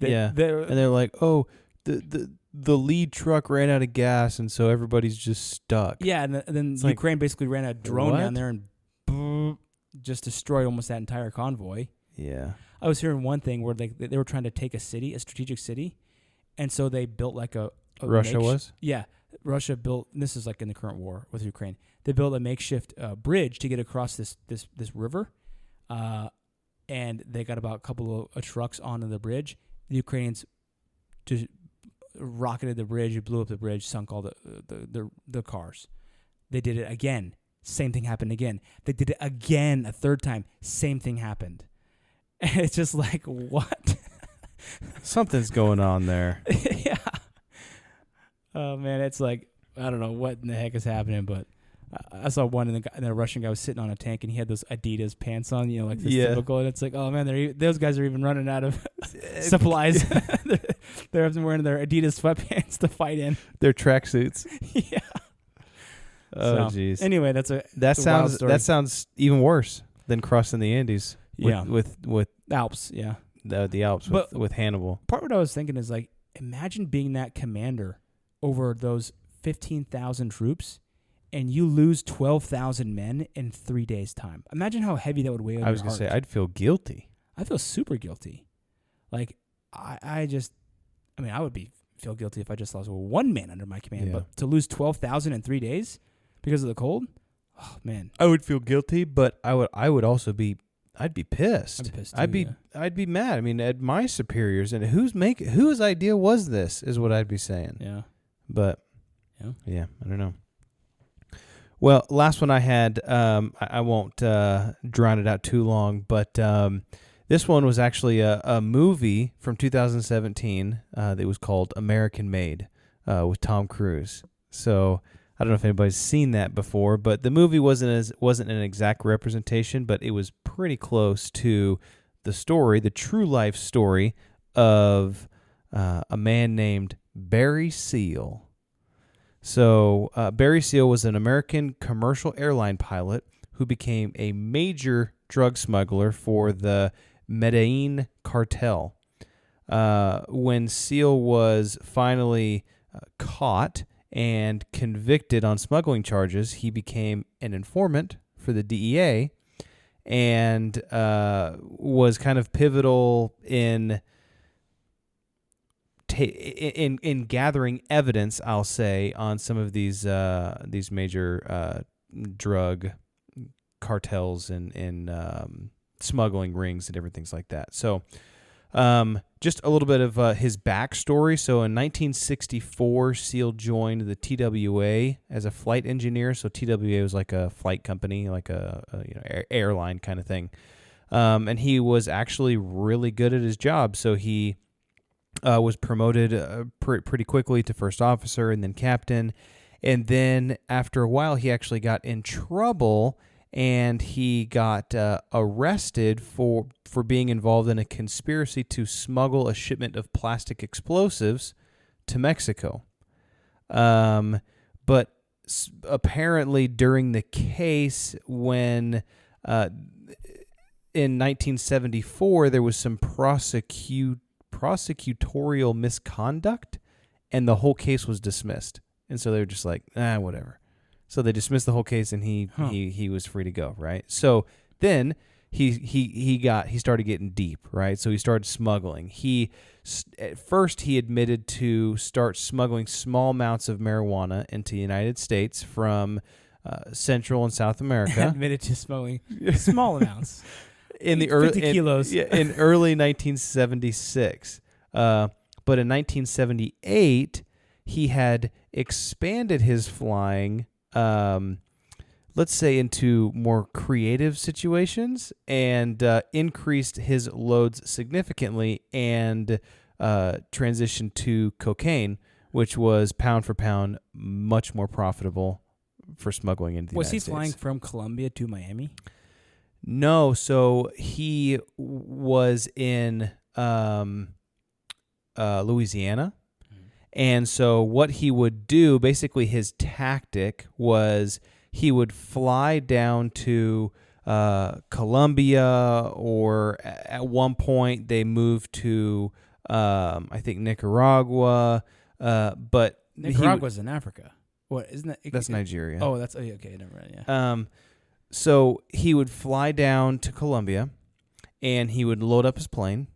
And they're like, oh, the lead truck ran out of gas, and so everybody's just stuck. Yeah, and then Ukraine basically ran a drone down there and just destroyed almost that entire convoy. Yeah. I was hearing one thing where they were trying to take a strategic city, and so they built like a Russia was? Yeah. Russia built, and this is like in the current war with Ukraine, they built a makeshift bridge to get across this river, and they got about a couple of trucks onto the bridge. The Ukrainians just rocketed the bridge, blew up the bridge, sunk all the cars. They did it again. Same thing happened again. They did it again a third time. Same thing happened. And it's just like, what? Something's going on there. Yeah. Oh, man, it's like, I don't know what in the heck is happening, but I saw one, and the Russian guy was sitting on a tank, and he had those Adidas pants on, like this typical, and it's like, oh, man, those guys are even running out of supplies. They're wearing their Adidas sweatpants to fight in. Their tracksuits. Yeah. Oh, jeez. Anyway, that sounds even worse than crossing the Andes. With Alps, yeah. The Alps with Hannibal. Part of what I was thinking is like, imagine being that commander over those 15,000 troops, and you lose 12,000 men in 3 days' time. Imagine how heavy that would weigh on your heart. I was going to say, I'd feel guilty. I feel super guilty. Like, I would feel guilty if I just lost one man under my command, but to lose 12,000 in 3 days because of the cold, oh, man. I would feel guilty, but I would also be, I'd be pissed. I'd be pissed too, I'd be mad. I mean, at my superiors, and whose idea was this is what I'd be saying. Yeah. But, yeah, I don't know. Well, last one I had, I won't drown it out too long, but This one was actually a movie from 2017 that was called American Made with Tom Cruise. So I don't know if anybody's seen that before, but the movie wasn't an exact representation, but it was pretty close to the story, the true life story of a man named Barry Seal. So Barry Seal was an American commercial airline pilot who became a major drug smuggler for the Medellin Cartel. When Seal was finally caught and convicted on smuggling charges, he became an informant for the DEA and was kind of pivotal in gathering evidence, I'll say, on some of these major drug cartels and smuggling rings and different things like that. So just a little bit of his backstory. So in 1964, Seal joined the TWA as a flight engineer. So TWA was like a flight company, like a airline kind of thing. And he was actually really good at his job. So he was promoted pretty quickly to first officer and then captain. And then after a while, he actually got in trouble and he got arrested for being involved in a conspiracy to smuggle a shipment of plastic explosives to Mexico. But apparently during the case, when in 1974 there was some prosecutorial misconduct, and the whole case was dismissed. And so they were just like, whatever. So they dismissed the whole case, and he was free to go, right? So then he started getting deep, right? So he started smuggling. At first he admitted to start smuggling small amounts of marijuana into the United States from Central and South America. Admitted to smuggling small amounts. In the early 50 kilos. in early 1976. But in 1978, he had expanded his flying, let's say, into more creative situations and increased his loads significantly and transitioned to cocaine, which was pound for pound much more profitable for smuggling into the United States. Was he flying from Colombia to Miami? No, so he was in Louisiana. And so what he would do, basically his tactic was he would fly down to Colombia, or at one point they moved to, I think, Nicaragua. But Nicaragua's in Africa. What, isn't that? That's Nigeria. Oh, that's okay. Never mind. Yeah. So he would fly down to Colombia, and he would load up his plane,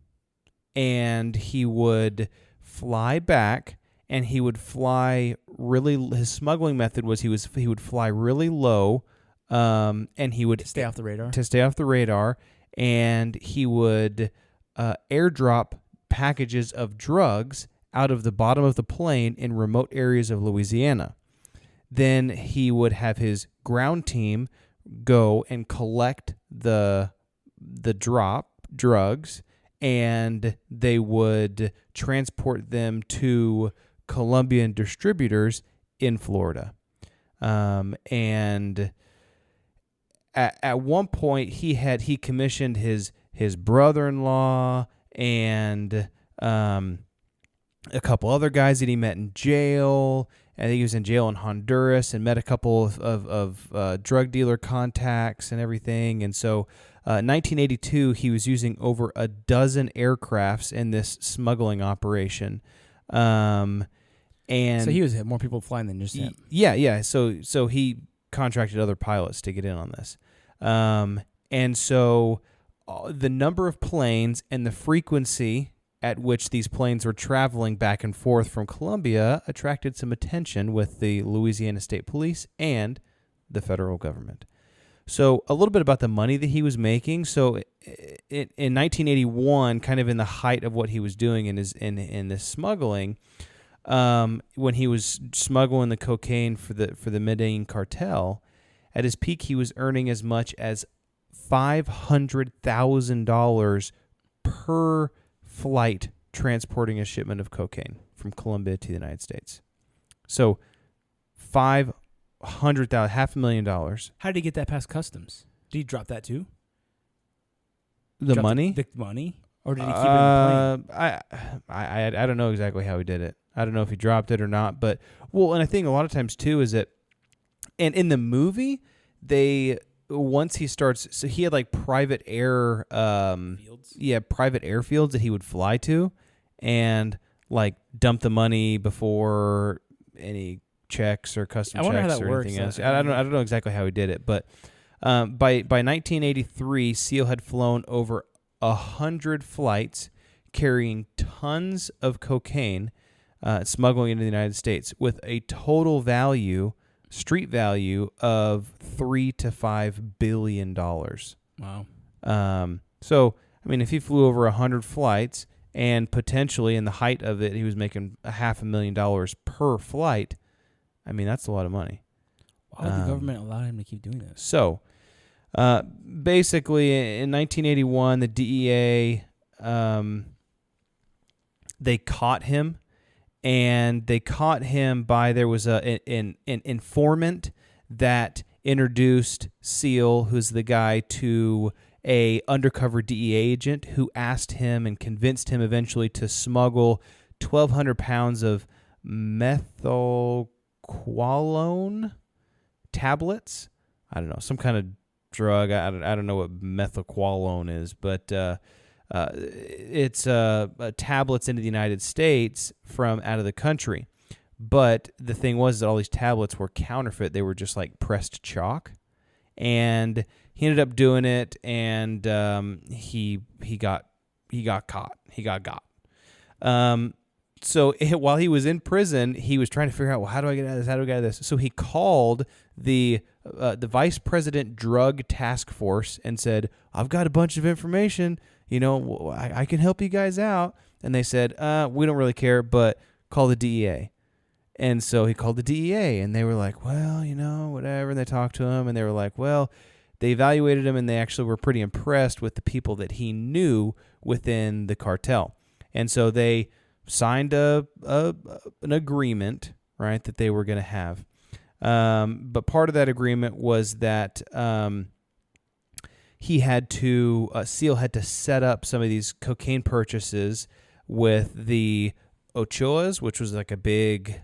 and he would fly back, and he would fly his smuggling method was he would fly really low, and he would stay off the radar. To stay off the radar, and he would airdrop packages of drugs out of the bottom of the plane in remote areas of Louisiana. Then he would have his ground team go and collect the drugs, and they would transport them to Colombian distributors in Florida. And at one point he commissioned his brother-in-law and a couple other guys that he met in jail. I think he was in jail in Honduras and met a couple of drug dealer contacts and everything. And so 1982, he was using over a dozen aircrafts in this smuggling operation. And so he was more people flying than just him. Yeah. So he contracted other pilots to get in on this. And so the number of planes and the frequency at which these planes were traveling back and forth from Colombia attracted some attention with the Louisiana State Police and the federal government. So a little bit about the money that he was making. So in 1981, kind of in the height of what he was doing in this smuggling, when he was smuggling the cocaine for the Medellin Cartel, at his peak he was earning as much as $500,000 per flight transporting a shipment of cocaine from Colombia to the United States. So $500,000, $500,000. How did he get that past customs? Did he drop that too? The money? The money? Or did he keep it in the plane? I don't know exactly how he did it. I don't know if he dropped it or not. But, well, and I think a lot of times too is that, and in the movie, once he starts, so he had like private air, Fields? Yeah, private airfields that he would fly to and like dump the money before any checks or custom I wonder checks how that or works. anything else. I don't know exactly how he did it, but by 1983, Seal had flown over 100 flights carrying tons of cocaine, smuggling into the United States with a total street value of $3 to $5 billion. Wow. So, I mean, if he flew over 100 flights and potentially in the height of it, he was making $500,000 per flight, I mean, that's a lot of money. Why would the government allow him to keep doing this? So, basically, in 1981, the DEA, they caught him, and they caught him by, there was an informant that introduced Seal, who's the guy, to a undercover DEA agent who asked him and convinced him eventually to smuggle 1,200 pounds of methylqualone tablets. I don't know, some kind of drug. I don't know what methylqualone is, but it's tablets into the United States from out of the country. But the thing was that all these tablets were counterfeit. They were just like pressed chalk. And he ended up doing it, and he got caught. He got got. So while he was in prison, he was trying to figure out, well, how do I get out of this? How do I get out of this? So he called the Vice President Drug Task Force and said, I've got a bunch of information. You know, I can help you guys out. And they said, we don't really care, but call the DEA. And so he called the DEA, and they were like, well, you know, whatever. And they talked to him, and they were like, well, they evaluated him, and they actually were pretty impressed with the people that he knew within the cartel. And so they signed an agreement, right, that they were going to have. But part of that agreement was that Seal had to set up some of these cocaine purchases with the Ochoas, which was like a big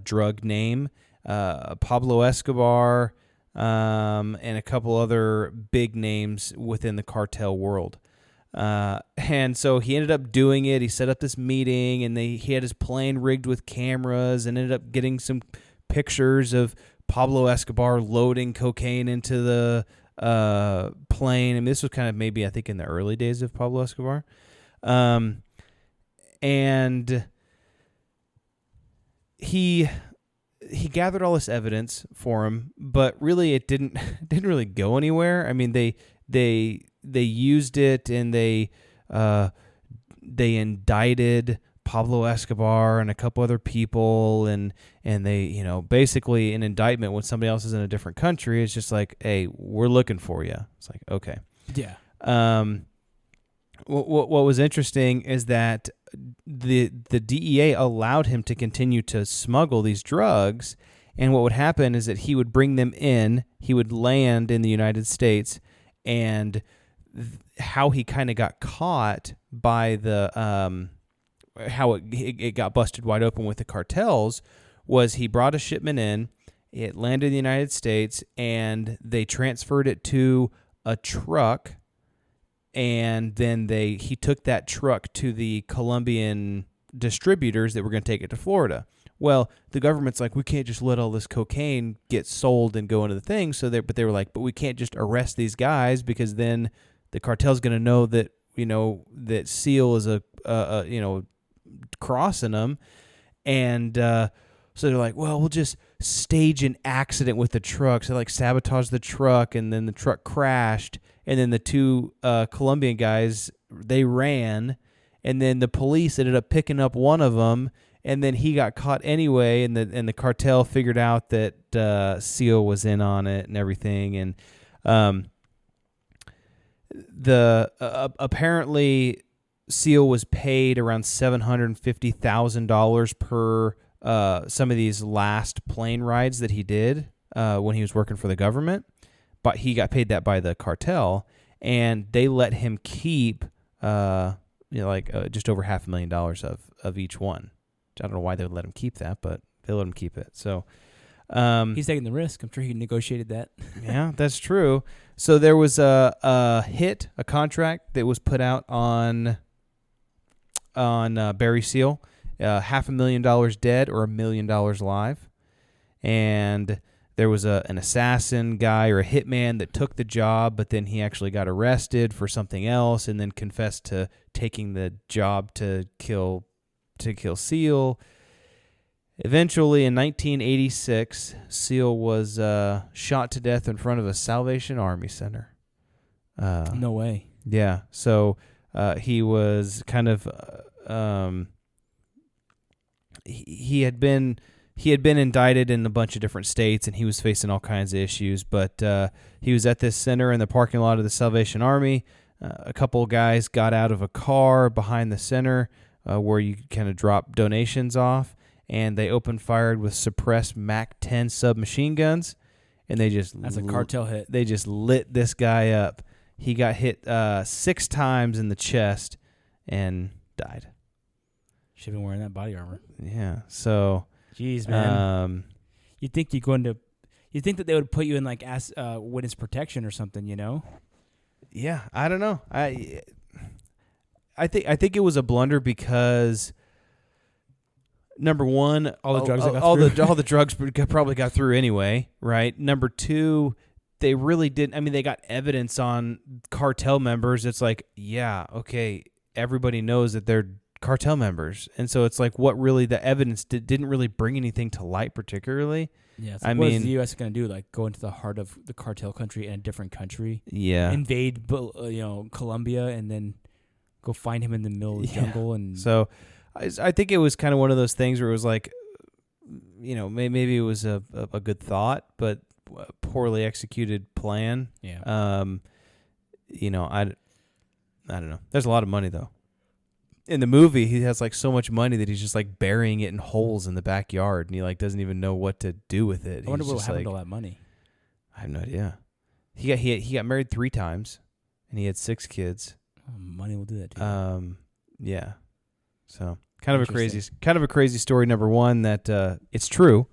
drug name, Pablo Escobar, and a couple other big names within the cartel world. And so he ended up doing it. He set up this meeting, and he had his plane rigged with cameras, and ended up getting some pictures of Pablo Escobar loading cocaine into the plane. And this was kind of maybe, I think, in the early days of Pablo Escobar. And he gathered all this evidence for him, but really it didn't really go anywhere. I mean, they used it, and they indicted Pablo Escobar and a couple other people, and they, you know, basically an indictment when somebody else is in a different country, it's just like, hey, we're looking for you. It's like, okay. Yeah. What was interesting is that the DEA allowed him to continue to smuggle these drugs, and what would happen is that he would bring them in, he would land in the United States, and how he kind of got caught by the how it got busted wide open with the cartels was he brought a shipment in, it landed in the United States, and they transferred it to a truck. And then he took that truck to the Colombian distributors that were going to take it to Florida. Well, the government's like, we can't just let all this cocaine get sold and go into the thing. But they were like, but we can't just arrest these guys, because then the cartel's going to know that, you know, that Seal is crossing them. And so they're like, well, we'll just stage an accident with the truck. So like sabotage the truck, and then the truck crashed. And then the two Colombian guys, they ran, and then the police ended up picking up one of them, and then he got caught anyway, and the cartel figured out that Seal was in on it and everything, and apparently SEAL was paid around $750,000 per some of these last plane rides that he did when he was working for the government. But he got paid that by the cartel, and they let him keep just over $500,000 of each one. I don't know why they would let him keep that, but they let him keep it. So he's taking the risk. I'm sure he negotiated that. Yeah, that's true. So there was a contract that was put out on Barry Seal, $500,000 dead or $1 million live, and there was an assassin guy or a hitman that took the job, but then he actually got arrested for something else, and then confessed to taking the job to kill Seal. Eventually, in 1986, Seal was shot to death in front of a Salvation Army center. No way. Yeah. So he was kind of he had been indicted in a bunch of different states, and he was facing all kinds of issues. But he was at this center in the parking lot of the Salvation Army. A couple of guys got out of a car behind the center where you kind of drop donations off, and they opened fired with suppressed MAC-10 submachine guns, and that's a cartel hit. They just lit this guy up. He got hit 6 times in the chest and died. Should have been wearing that body armor. Yeah. So, jeez, man. You think that they would put you in like witness protection or something, you know? Yeah, I don't know. I think it was a blunder because, number one, all the drugs probably got through anyway, right? Number two, they really didn't. I mean, they got evidence on cartel members. It's like, yeah, okay, everybody knows that they're cartel members, and so it's like, what really the evidence didn't really bring anything to light particularly. Yeah, what is the U.S. going to do? Like go into the heart of the cartel country in a different country? Yeah, invade Colombia and then go find him in the middle of the jungle. And so I think it was kind of one of those things where it was like, maybe it was a good thought, but a poorly executed plan. Yeah. I don't know. There's a lot of money though. In the movie, he has like so much money that he's just like burying it in holes in the backyard, and he like doesn't even know what to do with it. I wonder what happened to all that money. I have no idea. He got married 3 times, and he had 6 kids. Oh, money will do that to you. Yeah. So kind of a crazy story. Number one, that it's true,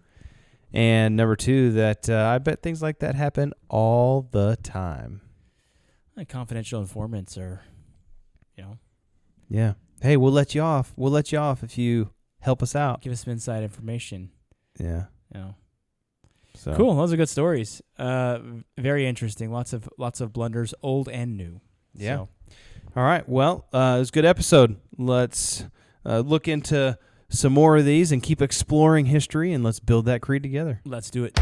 and number two, that I bet things like that happen all the time. Like confidential informants are, Yeah. Hey, we'll let you off. We'll let you off if you help us out. Give us some inside information. Yeah. So. Cool. Those are good stories. Very interesting. Lots of blunders, old and new. Yeah. So. All right. Well, it was a good episode. Let's look into some more of these and keep exploring history, and let's build that creed together. Let's do it.